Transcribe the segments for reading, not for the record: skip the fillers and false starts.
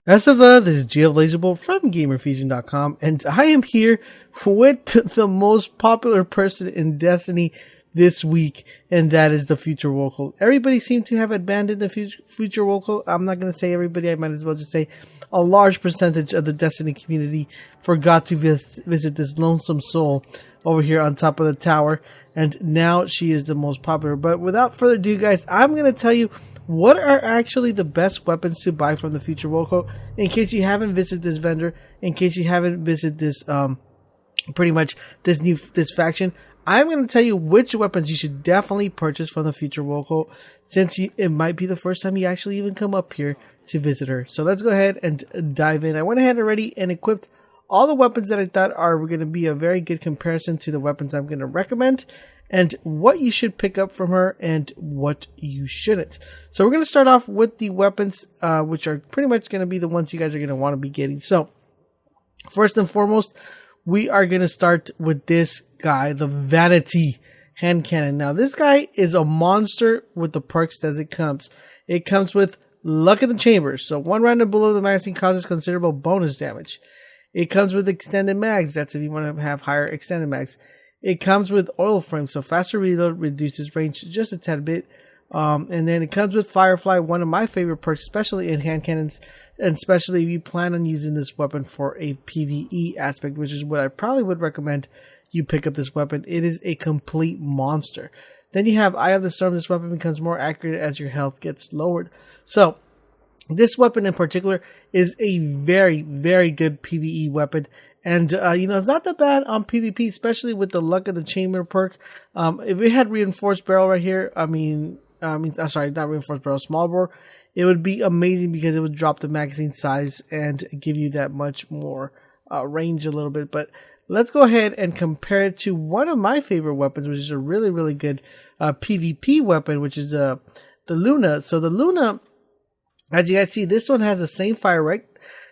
Esava, this is Geoblazable from GamerFusion.com, and I am here with the most popular person in Destiny this week, and that is the Future World Code. Everybody seemed to have abandoned the Future World Code. I'm not going to say everybody, I might as well just say a large percentage of the Destiny community forgot to visit this lonesome soul over here on top of the tower, and now she is the most popular. But without further ado, guys, I'm going to tell you what are actually the best weapons to buy from the Future World Code, in case you haven't visited this vendor, in case you haven't visited this, pretty much this faction. I'm going to tell you which weapons you should definitely purchase from the Future World Code, since it might be the first time you actually even come up here to visit her. So let's go ahead and dive in. I went ahead already and equipped all the weapons that I thought are going to be a very good comparison to the weapons I'm going to recommend, and what you should pick up from her and what you shouldn't. So we're going to start off with the weapons, which are pretty much going to be the ones you guys are going to want to be getting. So first and foremost, we are going to start with this guy, the Vanity Hand Cannon. Now this guy is a monster with the perks as it comes. It comes with Luck in the Chamber. So one random bullet of the magazine causes considerable bonus damage. It comes with extended mags. That's if you want to have higher extended mags. It comes with oil frame, so faster reload, reduces range just a tad bit. And then it comes with Firefly, one of my favorite perks, especially in hand cannons, and especially if you plan on using this weapon for a PvE aspect, which is what I probably would recommend you pick up this weapon. It is a complete monster. Then you have Eye of the Storm. This weapon becomes more accurate as your health gets lowered. So this weapon in particular is a very, very good PvE weapon. And, it's not that bad on PvP, especially with the Luck of the Chamber perk. If it had Reinforced Barrel right here, sorry, not Reinforced Barrel, Small Bore, it would be amazing because it would drop the magazine size and give you that much more range a little bit. But let's go ahead and compare it to one of my favorite weapons, which is a really, really good PvP weapon, which is the Luna. So the Luna, as you guys see, this one has the same fire rate.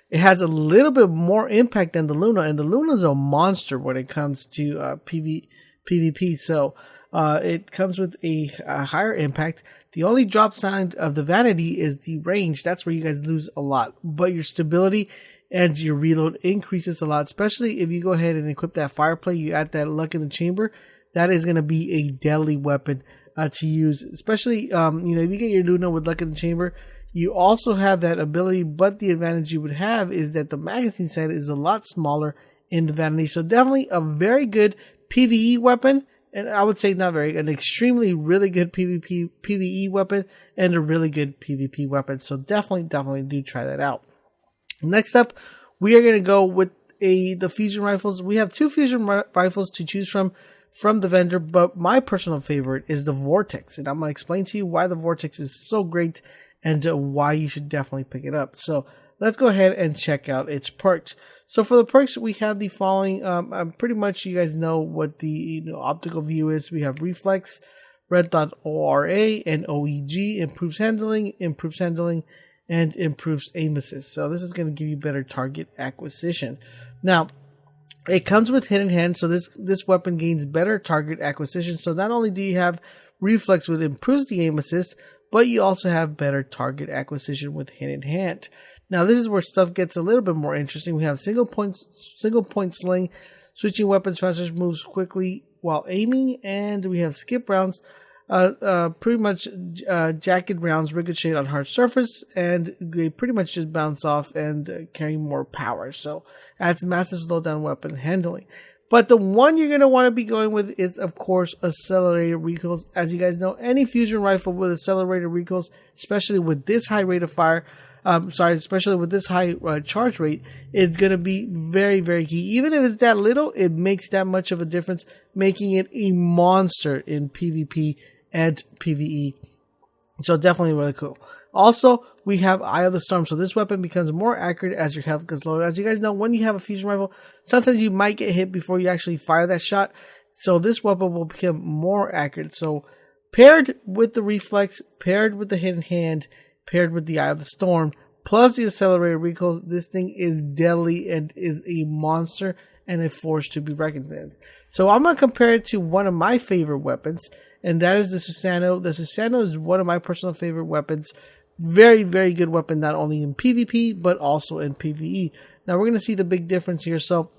It has a little bit more impact than the Luna, and the Luna is a monster when it comes to PvP. So it comes with a higher impact. The only drop sign of the Vanity is the range. That's where you guys lose a lot. But your stability and your reload increases a lot, especially if you go ahead and equip that Fireplay. You add that Luck in the Chamber. That is going to be a deadly weapon to use, especially if you get your Luna with Luck in the Chamber. You also have that ability, but the advantage you would have is that the magazine size is a lot smaller in the Vanity. So definitely a very good PvE weapon, and I would say an extremely really good PvE weapon, and a really good PvP weapon. So definitely do try that out. Next up, we are going to go with the fusion rifles. We have two fusion rifles to choose from the vendor, but my personal favorite is the Vortex, and I'm going to explain to you why the Vortex is so great and why you should definitely pick it up. So let's go ahead and check out its perks. So for the perks, we have the following. Pretty much you guys know what the optical view is. We have Reflex, Red Dot ORA, and OEG. Improves handling, and improves aim assist. So this is going to give you better target acquisition. Now, it comes with Hidden Hand, so this weapon gains better target acquisition. So not only do you have Reflex, which improves the aim assist, but you also have better target acquisition with Hidden Hand. Now this is where stuff gets a little bit more interesting. We have single point sling, switching weapons faster, moves quickly while aiming, and we have skip rounds, pretty much jacket rounds ricochet on hard surface, and they pretty much just bounce off and carry more power. So adds massive slowdown weapon handling. But the one you're going to want to be going with is, of course, accelerated recoils. As you guys know, any fusion rifle with accelerated recoils, especially with this high rate of fire, especially with this high charge rate, is going to be very, very key. Even if it's that little, it makes that much of a difference, making it a monster in PvP and PvE. So definitely really cool. Also, we have Eye of the Storm. So this weapon becomes more accurate as your health gets lower. As you guys know, when you have a fusion rifle, sometimes you might get hit before you actually fire that shot. So this weapon will become more accurate. So paired with the Reflex, paired with the Hidden Hand, paired with the Eye of the Storm, plus the accelerated recoil, this thing is deadly and is a monster and a force to be reckoned with. So I'm going to compare it to one of my favorite weapons, and that is the Susano. The Susano is one of my personal favorite weapons. Very, very good weapon, not only in PvP, but also in PvE. Now we're going to see the big difference here. So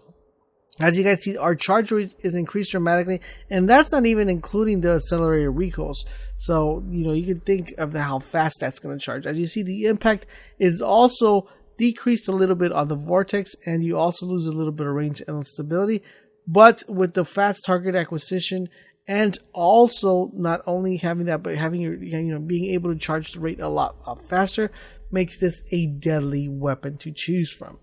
as you guys see, our charge rate is increased dramatically, and that's not even including the accelerated recoils. So, you can think of how fast that's going to charge. As you see, the impact is also decreased a little bit on the vortex, and you also lose a little bit of range and stability. But with the fast target acquisition, and also not only having that, but having your, being able to charge the rate a lot faster, makes this a deadly weapon to choose from.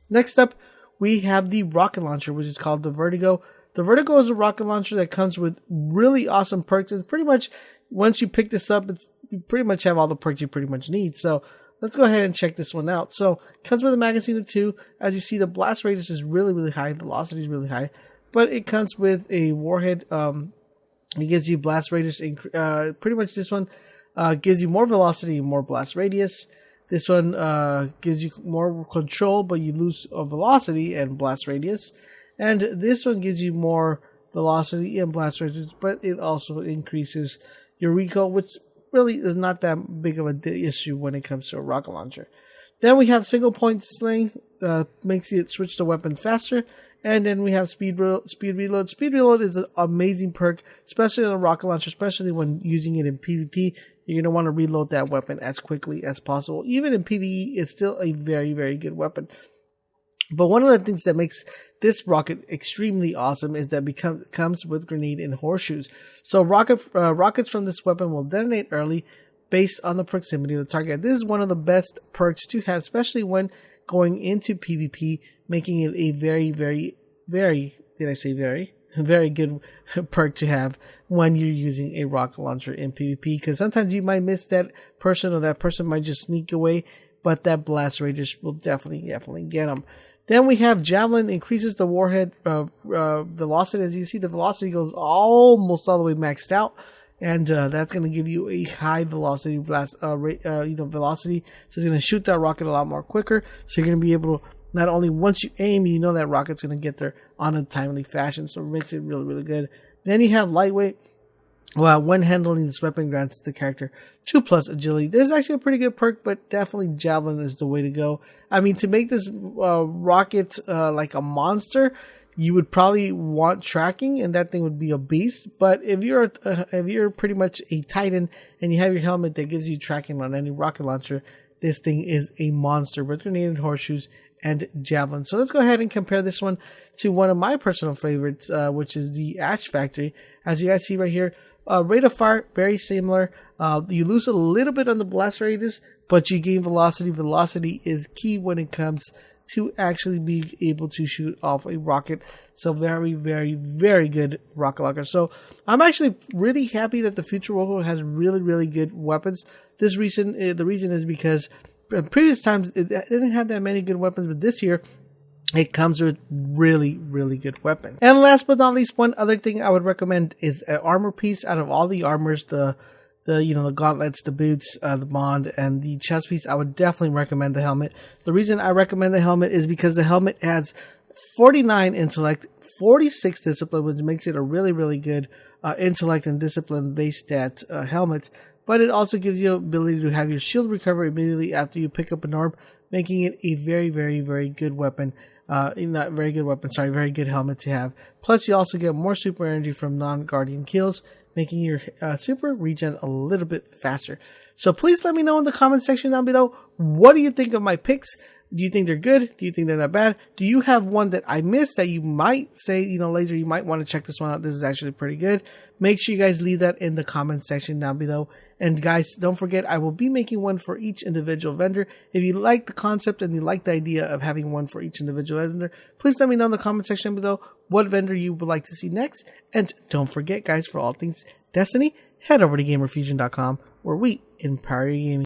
Next up, we have the rocket launcher, which is called the Vertigo. The Vertigo is a rocket launcher that comes with really awesome perks. And pretty much, once you pick this up, you pretty much have all the perks you pretty much need. So let's go ahead and check this one out. So it comes with a magazine of 2. As you see, the blast radius is really, really high. Velocity is really high. But it comes with a warhead. It gives you blast radius. Pretty much this one gives you more velocity and more blast radius. This one gives you more control, but you lose velocity and blast radius. And this one gives you more velocity and blast radius, but it also increases your recoil, which really is not that big of an issue when it comes to a rocket launcher. Then we have single point sling, makes it switch the weapon faster. And then we have speed reload. Speed reload is an amazing perk, especially on a rocket launcher, especially when using it in PvP. You're going to want to reload that weapon as quickly as possible. Even in PvE, it's still a very, very good weapon. But one of the things that makes this rocket extremely awesome is that it comes with grenade and horseshoes. So rockets from this weapon will detonate early based on the proximity of the target. This is one of the best perks to have, especially when going into PvP, making it a very, very, very, did I say very? Very good perk to have when you're using a rocket launcher in PvP, because sometimes you might miss that person, or that person might just sneak away, but that blast radius will definitely get them. Then we have Javelin, increases the warhead velocity. As you see, the velocity goes almost all the way maxed out, and that's going to give you a high velocity blast velocity. So it's going to shoot that rocket a lot more quicker. So you're going to be able to, not only once you aim, that rocket's going to get there on a timely fashion. So it makes it really, really good. Then you have lightweight. Well, when handling this weapon, grants the character 2+ agility. This is actually a pretty good perk, but definitely Javelin is the way to go. I mean, to make this rocket like a monster, you would probably want tracking, and that thing would be a beast. But if you're pretty much a Titan and you have your helmet that gives you tracking on any rocket launcher, this thing is a monster with grenade and horseshoes and Javelin. So let's go ahead and compare this one to one of my personal favorites, which is the Ash Factory. As you guys see right here, rate of fire, very similar. You lose a little bit on the blast radius, but you gain velocity. Velocity is key when it comes to actually being able to shoot off a rocket. So very, very, very good rocket launcher. So I'm actually really happy that the Future Warhol has really, really good weapons. The reason is because in previous times it didn't have that many good weapons, but this year it comes with really, really good weapons. And last but not least, one other thing I would recommend is an armor piece. Out of all the armors, the gauntlets, the boots, the bond, and the chest piece, I would definitely recommend the helmet. The reason I recommend the helmet is because the helmet has 49 intellect, 46 discipline, which makes it a really, really good intellect and discipline based stat helmet. But it also gives you the ability to have your shield recover immediately after you pick up an orb, making it a very, very, very good weapon. Very good helmet to have. Plus, you also get more super energy from non-guardian kills, making your super regen a little bit faster. So please let me know in the comment section down below, what do you think of my picks? Do you think they're good? Do you think they're not bad? Do you have one that I missed that you might say, Laser, you might want to check this one out. This is actually pretty good. Make sure you guys leave that in the comment section down below. And guys, don't forget, I will be making one for each individual vendor. If you like the concept and you like the idea of having one for each individual vendor, please let me know in the comment section below what vendor you would like to see next. And don't forget, guys, for all things Destiny, head over to GamerFusion.com, where we empower your gaming.